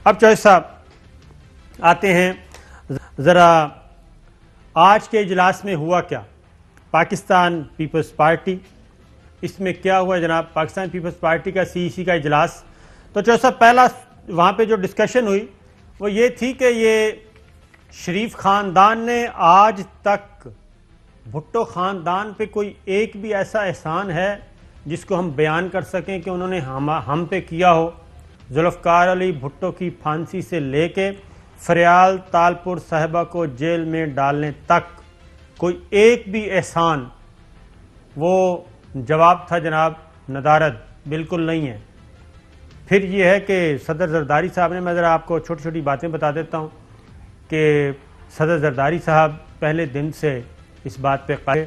اب چوہد صاحب آتے ہیں ذرا آج کے اجلاس میں ہوا کیا؟ پاکستان پیپلز پارٹی، اس میں کیا ہوا جناب؟ پاکستان پیپلز پارٹی کا سی ای سی کا اجلاس، تو چوہد صاحب پہلا وہاں پہ جو ڈسکشن ہوئی وہ یہ تھی کہ یہ شریف خاندان نے آج تک بھٹو خاندان پہ کوئی ایک بھی ایسا احسان ہے جس کو ہم بیان کر سکیں کہ انہوں نے ہم پہ کیا ہو؟ ذوالفقار علی بھٹو کی پھانسی سے لے کے فریال تالپور صاحبہ کو جیل میں ڈالنے تک کوئی ایک بھی احسان، وہ جواب تھا جناب ندارد، بالکل نہیں ہے۔ پھر یہ ہے کہ صدر زرداری صاحب نے، میں ذرا آپ کو چھوٹی چھوٹی باتیں بتا دیتا ہوں کہ صدر زرداری صاحب پہلے دن سے اس بات پہ قائم،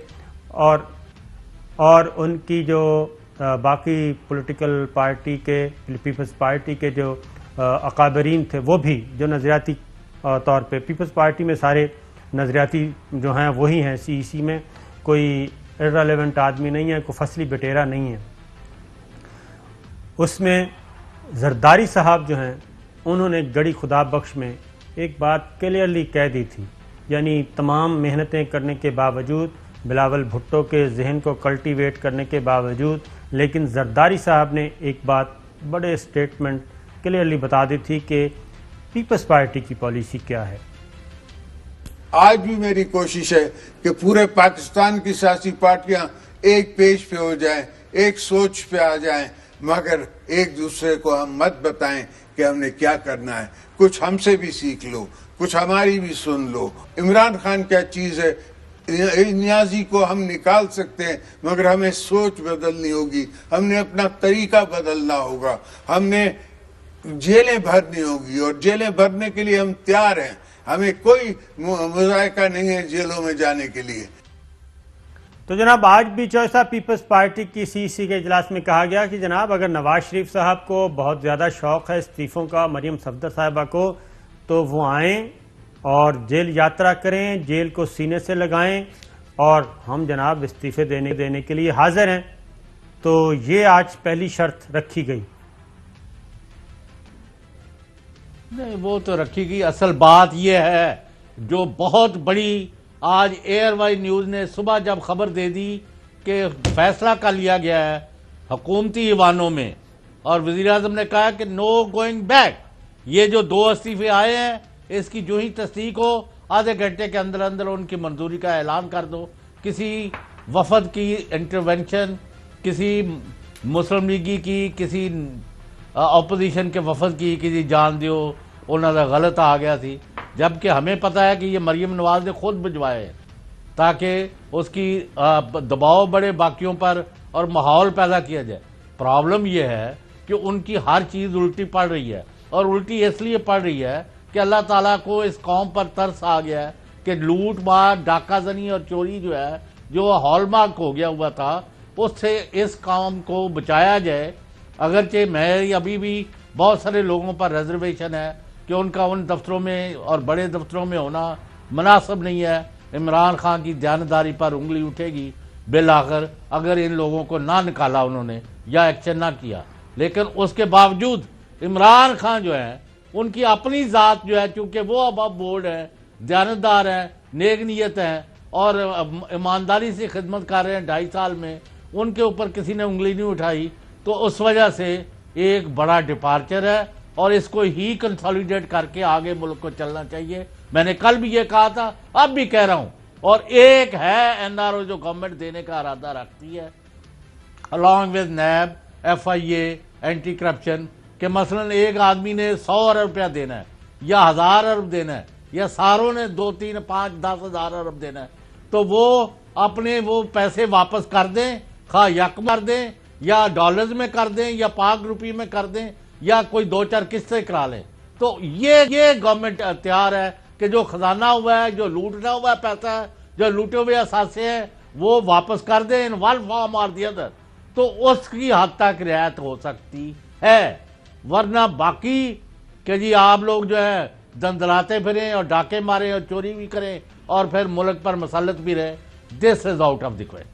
اور ان کی جو باقی پولیٹیکل پارٹی کے، پیپلز پارٹی کے جو اکابرین تھے وہ بھی، جو نظریاتی طور پہ پیپلز پارٹی میں سارے نظریاتی جو ہیں وہی ہیں، سی ای سی میں کوئی ارریلیونٹ آدمی نہیں ہے، کوئی فصلی بٹیرا نہیں ہے۔ اس میں زرداری صاحب جو ہیں انہوں نے گڑی خدا بخش میں ایک بات کلیئرلی کہہ دی تھی، یعنی تمام محنتیں کرنے کے باوجود، بلاول بھٹو کے ذہن کو کلٹیویٹ کرنے کے باوجود، لیکن زرداری صاحب نے ایک بات بڑے اسٹیٹمنٹ کلیئرلی بتا دی تھی کہ پیپلز پارٹی کی پالیسی کیا ہے۔ آج بھی میری کوشش ہے کہ پورے پاکستان کی سیاسی پارٹیاں ایک پیج پہ ہو جائیں، ایک سوچ پہ آ جائیں، مگر ایک دوسرے کو ہم مت بتائیں کہ ہم نے کیا کرنا ہے۔ کچھ ہم سے بھی سیکھ لو، کچھ ہماری بھی سن لو۔ عمران خان کیا چیز ہے، نیازی کو ہم نکال سکتے ہیں، مگر ہمیں سوچ بدلنی ہوگی، ہم نے اپنا طریقہ بدلنا ہوگا، ہم نے جیلیں بھرنی ہوگی، اور جیلیں بھرنے کے لیے ہم تیار ہیں، ہمیں کوئی مذائقہ نہیں ہے جیلوں میں جانے کے لیے۔ تو جناب آج بھی چوہد صاحب پیپلز پارٹی کی سی ای سی کے اجلاس میں کہا گیا کہ جناب اگر نواز شریف صاحب کو بہت زیادہ شوق ہے استعفوں کا، مریم صفدر صاحبہ کو، تو وہ آئیں اور جیل یاترا کریں، جیل کو سینے سے لگائیں، اور ہم جناب استعفے دینے کے لیے حاضر ہیں۔ تو یہ آج پہلی شرط رکھی گئی۔ نہیں، وہ تو رکھی گئی، اصل بات یہ ہے جو بہت بڑی آج ایئر وائی نیوز نے صبح جب خبر دے دی کہ فیصلہ کر لیا گیا ہے حکومتی ایوانوں میں، اور وزیر اعظم نے کہا کہ نو گوئنگ بیک، یہ جو 2 استعفے آئے ہیں اس کی جو ہی تصدیق ہو آدھے گھنٹے کے اندر اندر ان کی منظوری کا اعلان کر دو۔ کسی وفد کی انٹرونشن، کسی مسلم لیگی کی، کسی اپوزیشن کے وفد کی کسی جان دیو انہوں نے غلط آ گیا تھی، جبکہ ہمیں پتہ ہے کہ یہ مریم نواز نے خود بھجوائے ہیں تاکہ اس کی دباؤ بڑھے باقیوں پر اور ماحول پیدا کیا جائے۔ پرابلم یہ ہے کہ ان کی ہر چیز الٹی پڑ رہی ہے، اور الٹی اس لیے پڑ رہی ہے کہ اللہ تعالیٰ کو اس قوم پر ترس آ گیا ہے کہ لوٹ مار، ڈاکہ زنی اور چوری جو ہے، جو ہال مارک ہو گیا ہوا تھا، اس سے اس قوم کو بچایا جائے۔ اگرچہ میں ابھی بھی بہت سارے لوگوں پر ریزرویشن ہے کہ ان کا ان دفتروں میں اور بڑے دفتروں میں ہونا مناسب نہیں ہے، عمران خان کی دیانتداری پر انگلی اٹھے گی بالآخر اگر ان لوگوں کو نہ نکالا انہوں نے یا ایکشن نہ کیا۔ لیکن اس کے باوجود عمران خان جو ہے ان کی اپنی ذات جو ہے، چونکہ وہ اب بورڈ ہیں، دیانتدار ہیں، نیک نیت ہیں اور ایمانداری سے خدمت کر رہے ہیں 2.5 سال میں، ان کے اوپر کسی نے انگلی نہیں اٹھائی، تو اس وجہ سے ایک بڑا ڈپارچر ہے، اور اس کو ہی کنسالیڈیٹ کر کے آگے ملک کو چلنا چاہیے۔ میں نے کل بھی یہ کہا تھا، اب بھی کہہ رہا ہوں، اور ایک ہے این آر او جو گورنمنٹ دینے کا ارادہ رکھتی ہے along with NAB, F I A, anti corruption, کہ مثلا ایک آدمی نے 100 ارب روپیہ دینا ہے یا 1000 ارب دینا ہے یا ساروں نے 2 3 5 10 ہزار ارب دینا ہے، تو وہ اپنے وہ پیسے واپس کر دیں، خواہ یک کر دیں یا ڈالرز میں کر دیں یا پاک روپی میں کر دیں یا کوئی 2-4 قسطیں کرا لیں۔ تو یہ گورنمنٹ تیار ہے کہ جو خزانہ ہوا ہے، جو لوٹنا ہوا ہے پیسہ ہے، جو لوٹے ہوئے اثاثے ہیں، وہ واپس کر دیں ان ون فارم اور دی ادر، تو اس کی حد تک رعایت ہو سکتی ہے۔ ورنہ باقی کہ جی آپ لوگ جو ہے دندلاتے پھریں اور ڈاکے ماریں اور چوری بھی کریں اور پھر ملک پر مسلط بھی رہے، this is out of the question.